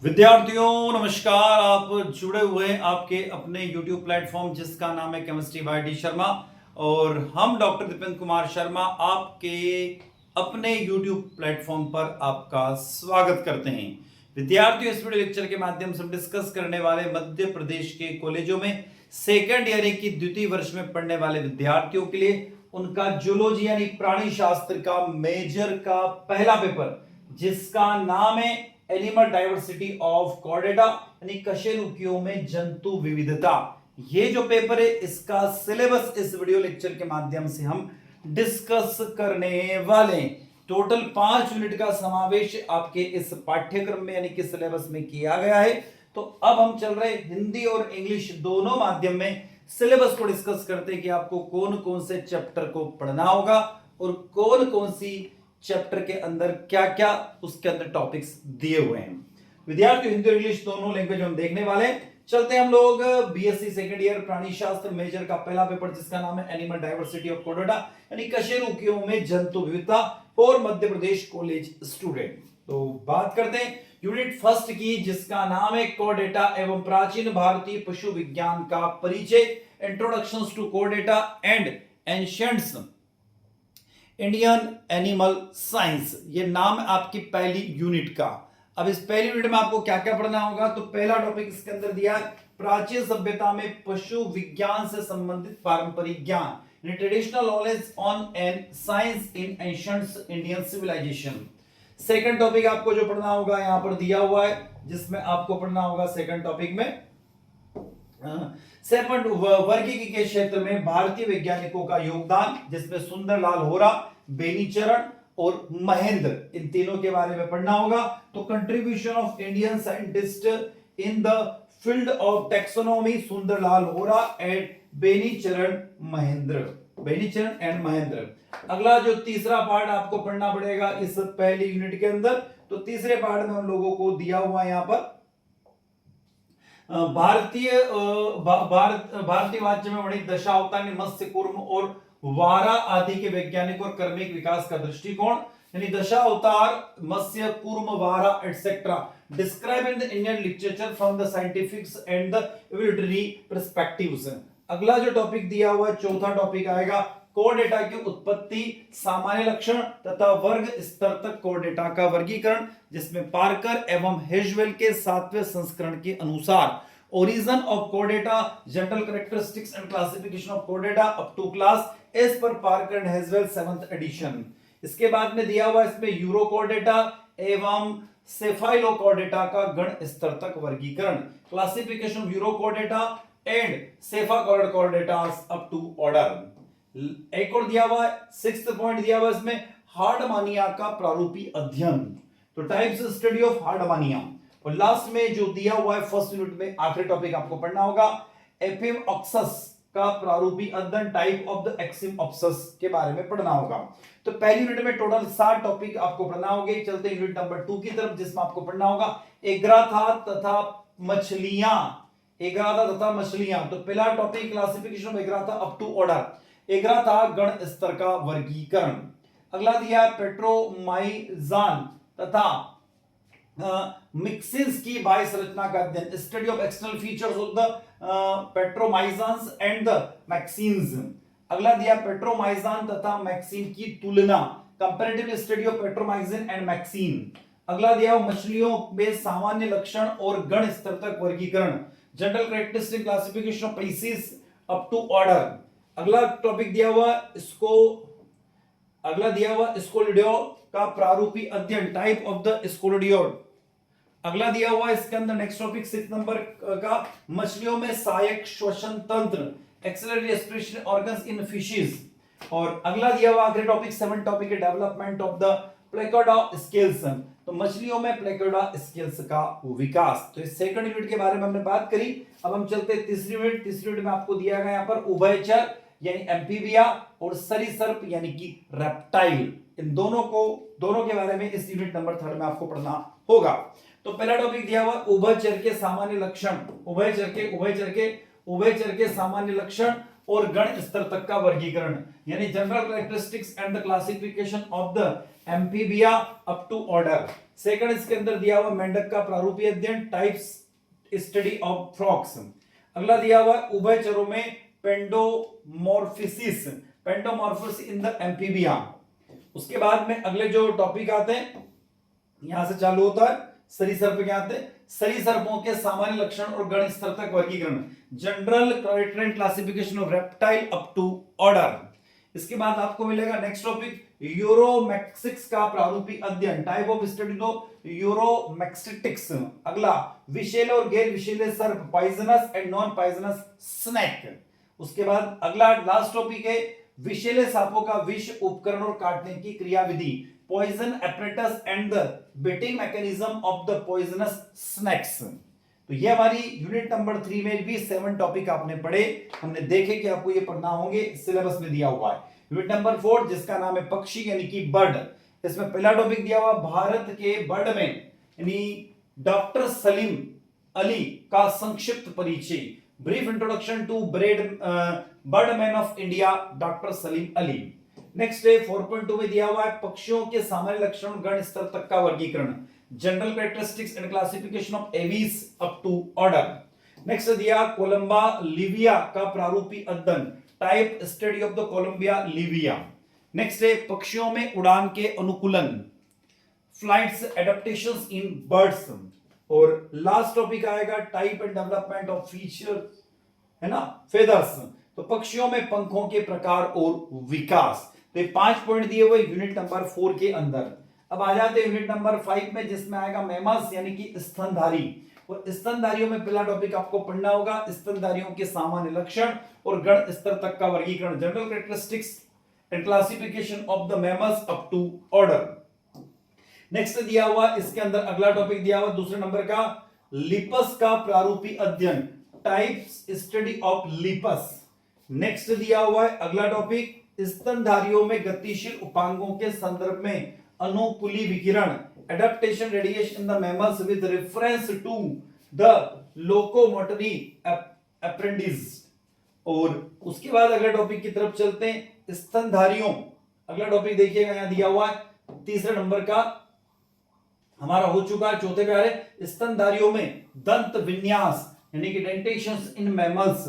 विद्यार्थियों नमस्कार। आप जुड़े हुए हैं आपके अपने YouTube प्लेटफॉर्म जिसका नाम है केमिस्ट्री बाय डी शर्मा और हम डॉक्टर दीपेंद्र कुमार शर्मा आपके अपने YouTube प्लेटफॉर्म पर आपका स्वागत करते हैं। विद्यार्थियों, इस वीडियो लेक्चर के माध्यम से हम डिस्कस करने वाले मध्य प्रदेश के कॉलेजों में सेकेंड ईयर की द्वितीय वर्ष में पढ़ने वाले विद्यार्थियों के लिए उनका जूलॉजी यानी प्राणी शास्त्र का मेजर का पहला पेपर जिसका नाम है एनिमल डाइवर्सिटी ऑफ कॉर्डेटा यानी कशेरुकियों में जंतु विविधता। ये जो पेपर है इसका सिलेबस इस वीडियो लेक्चर के माध्यम से हम डिस्कस करने वाले। टोटल 5 यूनिट का समावेश आपके इस पाठ्यक्रम में यानी कि सिलेबस में किया गया है। तो अब हम चल रहे हिंदी और इंग्लिश दोनों माध्यम में सिलेबस को डिस्कस करते हैं कि आपको कौन कौन से चैप्टर को पढ़ना होगा और कौन कौन सी चैप्टर के अंदर क्या क्या उसके अंदर टॉपिक्स दिए हुए हैं। विद्यार्थियों, हिंदी और इंग्लिश दोनों लैंग्वेज हम देखने वाले हैं। चलते हैं हम लोग बीएससी सेकंड ईयर प्राणी शास्त्र मेजर का पहला पेपर जिसका नाम है एनिमल डाइवर्सिटी ऑफ कॉर्डेटा यानी कशेरुकियों में जंतु विविधता for Madhya Pradesh college student. तो बात करते हैं यूनिट फर्स्ट की जिसका नाम है कॉर्डेटा एवं प्राचीन भारतीय पशु विज्ञान का परिचय, introductions to chordata and ancients Indian animal science. ये नाम है आपकी पहली यूनिट का। अब इस पहली यूनिट में आपको क्या क्या पढ़ना होगा, तो पहला टॉपिक इसके अंदर दिया है प्राचीन सभ्यता में पशु विज्ञान से संबंधित पारंपरिक ज्ञान, traditional knowledge on and science in ancient Indian civilisation. Second topic आपको जो पढ़ना होगा यहां पर दिया हुआ है जिसमें आपको पढ़ना होगा सेकंड टॉपिक में सेकंड वर्गीकी के क्षेत्र में भारतीय वैज्ञानिकों का योगदान जिसमें सुंदरलाल होरा, बेनीचरण और महेंद्र इन तीनों के बारे में पढ़ना होगा। तो contribution of Indian scientist in the field of taxonomy, Sunderlal Hora and बेनीचरण Mahendra. अगला जो तीसरा पार्ट आपको पढ़ना पड़ेगा इस पहली यूनिट के अंदर, तो तीसरे पार्ट में हम लोगों को दिया हुआ यहां पर भारतीय वाच्य में वर्णित दशा अवतार, मत्स्य, कूर्म और वारा आदि के वैज्ञानिक और कर्मिक विकास का दृष्टिकोण यानी दशा अवतार, मत्स्य, कूर्म, वारा etcetera describe in the Indian literature from the scientifics and the evolutionary perspectives. अगला जो टॉपिक दिया हुआ है चौथा टॉपिक आएगा कोर्डेटा की उत्पत्ति, सामान्य लक्षण तथा वर्ग स्तर तक कोर्डेटा का वर्गीकरण जिसमें पार्कर एवं हेजवेल के 7वें संस्करण के अनुसार origin of chordata, general characteristics and classification of chordata up to class as per Parker and Haswell 7th edition. इसके बाद में दिया हुआ इसमें यूरोकोर्डेटा एवं सेफाइलोकोर्डेटा का गण स्तर तक वर्गीकरण, classification of urochordata and cephalochordata up to order. एक और दिया हुआ है 6th पॉइंट दिया हुआ इसमें हार्डमानिया का प्रारूपी अध्ययन, तो टाइप्स स्टडी ऑफ हार्डमानिया। और लास्ट में जो दिया हुआ है फर्स्ट यूनिट में आखिरी टॉपिक आपको पढ़ना होगा एफिमऑक्सस का प्रारूपी अध्ययन, टाइप ऑफ द एक्सिमऑप्सिस के बारे में पढ़ना होगा। तो पहली यूनिट में टोटल 7 टॉपिक आपको पढ़ना होंगे। चलते यूनिट नंबर 2 की तरफ जिसमें आपको पढ़ना होगा एग्राथा तथा मछलियां। तो पहला topic classification of agnatha up to order, agnatha गण स्तर का वर्गीकरण। अगला दिया है पेट्रोमाइजान तथा मिक्सिन्स की बाह्य संरचना का अध्ययन, study of external features of the petromyzons and the myxines. अगला दिया पेट्रोमाइजान तथा मैक्सिन की तुलना, comparative study of petromyzon and myxine. अगला दिया मछलियों में सामान्य लक्षण और गण स्तर तक वर्गीकरण, general characteristic classification of species up to order. अगला टॉपिक दिया हुआ स्कोलिडियो का प्रारूपी अध्ययन, टाइप ऑफ द स्कोलिडियो। अगला दिया हुआ इसके अंदर नेक्स्ट टॉपिक 6 नंबर का मछलियों में सहायक श्वसन तंत्र, एक्सेलरेटरी रेस्पिरेशन ऑर्गन्स इन फिशेस। और अगला दिया हुआ आखिरी टॉपिक 7 टॉपिक है डेवलपमेंट ऑफ द प्लेकोडा स्केल्स, तो मछलियों में प्लेकोडा स्केल्स का विकास। तो इस सेकंड यूनिट के बारे में हमने बात करी। अब हम चलते हैं तीसरी यूनिट में आपको दिया गया यहाँ पर उभयचर यानी एम्फीबिया और सरीसृप यानी कि रेप्टाइल, इन दोनों के बारे में इस यूनिट नंबर 3 में आपको पढ़ना होगा। तो पहला टॉपिक दिया हुआ उभयचर के सामान्य लक्षण, उभयचर के सामान्य लक्षण और गण स्तर तक का वर्गीकरण, यानी general characteristics and the classification of the Amphibia up to order. Second इसके अंदर दिया हुआ मेंढक का प्रारूपीय अध्ययन, टाइप्स स्टडी ऑफ फ्रॉक्स। अगला दिया हुआ उभयचरों में पेंडोमॉर्फिसिस, पेंडोमॉर्फिस इन द एम्फीबिया। उसके बाद में अगले जो टॉपिक आते हैं यहां से चालू होता है सरीसृप के आते हैं, सरीसृपों के सामान्य लक्षण और गण स्तर तक वर्गीकरण, general criterion classification of reptile up to order. इसके बाद आपको मिलेगा नेक्स्ट टॉपिक यूरोमैक्सिक्स का प्रारूपी अध्ययन, टाइप ऑफ स्टडी दो यूरोमैक्सिटिक्स। अगला विषैले और गैर विषैले सर्प, poisonous and non poisonous snake. उसके बाद अगला लास्ट टॉपिक है विषैले सांपों का विष उपकरण और काटने की क्रियाविधि, poison apparatus and the biting mechanism of the poisonous snakes. तो ये हमारी यूनिट नंबर 3 में भी 7 टॉपिक आपने पढ़े, हमने देखे कि आपको ये पढ़ना होंगे, सिलेबस में दिया हुआ है। यूनिट नंबर 4 जिसका नाम है पक्षी यानी कि बर्ड, इसमें पहला टॉपिक दिया हुआ भारत के बर्ड में यानी डॉक्टर सलीम अली का संक्षिप्त परिचय, brief introduction to birdman of India doctor Salim Ali. Next है 4.2 में दिया हुआ है पक्षियों के सामान्य लक्षण गण स्तर तक का वर्गीकरण, general characteristics and classification of Aves up to order. Next दिया कोलंबा लिविया का प्रारूपी अध्ययन, type study of the Columbia livia. Next है पक्षियों में उड़ान के अनुकूलन, फ्लाइट्स एडेप्टेशंस इन बर्ड्स। और लास्ट टॉपिक आएगा type and development of feature, है ना, फेदर्स, तो पक्षियों में पंखों के प्रकार और विकास। तो 5 पॉइंट दिए हुए यूनिट नंबर 4 के अंदर। अब आ जाते हैं यूनिट नंबर 5 में जिसमें आएगा मैमल्स यानी कि स्तनधारी। और स्तनधारियों में पहला टॉपिक आपको पढ़ना होगा स्तनधारियों के सामान्य लक्षण और गण स्तर तक का वर्गीकरण, general characteristics and classification of the mammals up to order. Next दिया हुआ इसके अंदर अगला टॉपिक दिया हुआ दूसरे नंबर का लिपस का प्रारूपी अध्ययन, types study of lips. Next दिया हुआ है अगला टॉपिक स्तनधारियों में गतिशील उपांगों के संदर्भ में अनुकूली विकिरण, adaptation radiation in the mammals with reference to the locomotory apprentice. और उसके बाद अगले टॉपिक की तरफ चलते हैं स्तनधारियों। अगला टॉपिक देखिएगा यहां दिया हुआ है तीसरे नंबर का हमारा हो चुका है, चौथे पे आ रहे स्तनधारियों में दंत विन्यास यानी कि डेंटेशंस इन मैमल्स।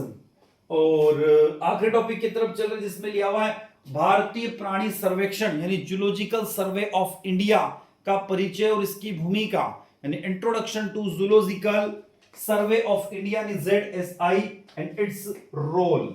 और आखिरी टॉपिक की तरफ चल रहे जिसमें लिया हुआ है भारतीय प्राणी सर्वेक्षण यानी जूलॉजिकल सर्वे ऑफ इंडिया का परिचय और इसकी भूमिका, यानी introduction to zoological survey of India यानी ZSI एंड इट्स रोल।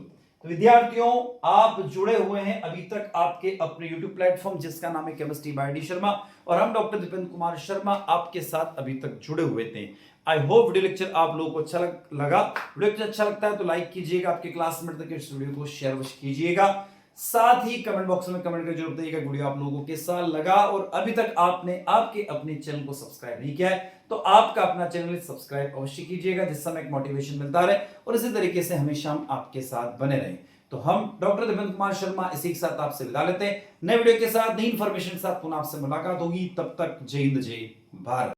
तो विद्यार्थियों आप जुड़े हुए हैं अभी तक आपके अपने YouTube प्लेटफॉर्म जिसका नाम है केमिस्ट्री बाय डी शर्मा, और हम डॉक्टर दीपेंद्र कुमार शर्मा आपके साथ अभी तक जुड़े हुए थे। आई होप वीडियो लेक्चर आप लोगों को अच्छा लगा। वीडियो लेक्चर अच्छा लगता है तो लाइक कीजिएगा, आपके क्लासमेट तक इस वीडियो को शेयर कीजिएगा, साथ ही कमेंट बॉक्स में कमेंट कर जरूर बताइएगा वीडियो आप लोगों के साथ लगा। और अभी तक आपने आपके अपने चैनल को सब्सक्राइब नहीं किया है तो आपका अपना चैनल सब्सक्राइब अवश्य कीजिएगा जिससे हमें एक मोटिवेशन मिलता रहे और इसी तरीके से हमेशा हम आपके साथ बने रहें। तो हम डॉक्टर दीपेंद्र कुमार शर्मा इसी के साथ आपसे विदा लेते हैं, नए वीडियो के साथ नई इंफॉर्मेशन के साथ पुनः आपसे मुलाकात होगी। तब तक जय हिंद जय भारत।